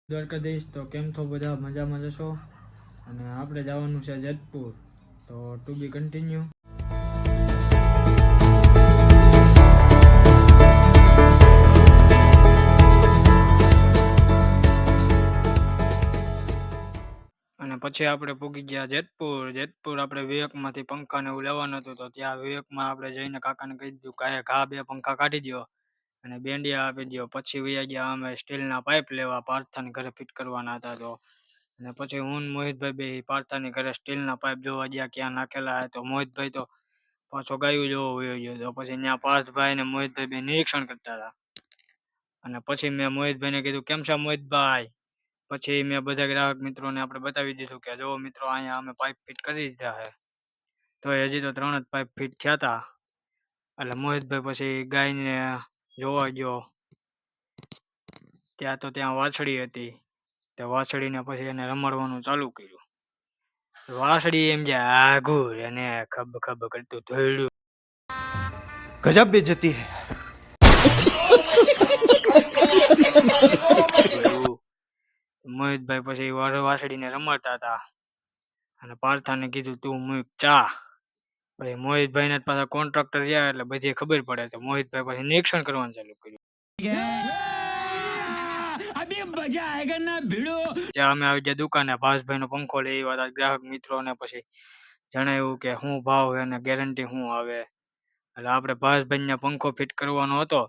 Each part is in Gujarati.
દ્વારકાધીશ. તો કેમ છો બધા? મજામાં જશો? અને આપણે જવાનું છે જેતપુર, તો ટુ બી કન્ટિન્યુ. અને પછી આપણે પૂગી ગયા જેતપુર આપણે વિવેકમાંથી પંખાને એવું લેવાનું હતું, તો ત્યાં વિવેકમાં આપણે જઈને કાકાને કહી દીધું કે આ 2 પંખા કાઢી દો અને બેન્ડિયા આપી દો. પછી વયા ગયા અમે સ્ટીલના પાઇપ લેવા, પાર્થાની ઘરે ફિટ કરવાના હતા. તો અને પછી હું મોહિતભાઈ બે પાર્થાની ઘરે સ્ટીલના પાઇપ જોવા ગયા ક્યાં નાખેલા હે. તો મોહિતભાઈ તો પાછો ગાયું જોવો વયો ગયો. તો પછી ત્યાં પાર્થભાઈ ને મોહિતભાઈ બે નિરીક્ષણ કરતા હતા. અને પછી મેં મોહિતભાઈને કીધું કેમ છે મોહિતભાઈ? પછી મેં બધા ગ્રાહક મિત્રોને આપણે બતાવી દીધું કે જો મિત્રો અહીંયા અમે પાઇપ ફિટ કરી દીધા છે. તો હજી તો 3 જ પાઇપ ફિટ થયા હતા. એટલે મોહિતભાઈ પછી ગાયને જોવા ગયો. ત્યાં વાછડી હતી. તે વાછડીને પછી એને રમાડવાનું ચાલુ કર્યું. વાછડી એમ જે આઘું અને ખબ ખબ કરતું ધોયડું. गजब बेइज्जती है। મોહિતભાઈ પછી વાછડીને રમાડતા હતા અને પાર્થાને કીધું તું મૂક ચા. પછી મોહિતભાઈ ને પાછા કોન્ટ્રાક્ટર રહ્યા એટલે બધી ખબર પડે. તો મોહિતભાઈ પછી નિરીક્ષણ કરવાનું ચાલુ કર્યું. ત્યાં અમે આવી ગયા દુકાને, ભાસભાઈ નો પંખો લઈ આવ્યા હતા. ગ્રાહક મિત્રોને પછી જણાવ્યું કે શું ભાવ છે અને ગેરંટી શું આવે. એટલે આપણે ભાસભાઈને પંખો ફિટ કરવાનો હતો,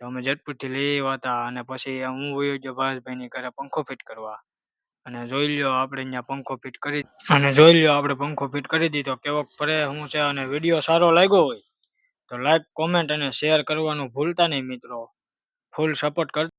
તો અમે જેતપુરથી લઈ આવ્યા હતા. અને પછી હું વયો ગયો ભાસભાઈની ઘરે પંખો ફિટ કરવા. અને જોઈ લ્યો આપણે પંખો ફિટ કરી દીધો. કેવો ફરે શું છે. અને વિડીયો સારો લાગ્યો હોય તો લાઈક, કોમેન્ટ અને શેર કરવાનું ભૂલતા નહીં મિત્રો. ફૂલ સપોર્ટ કરતા.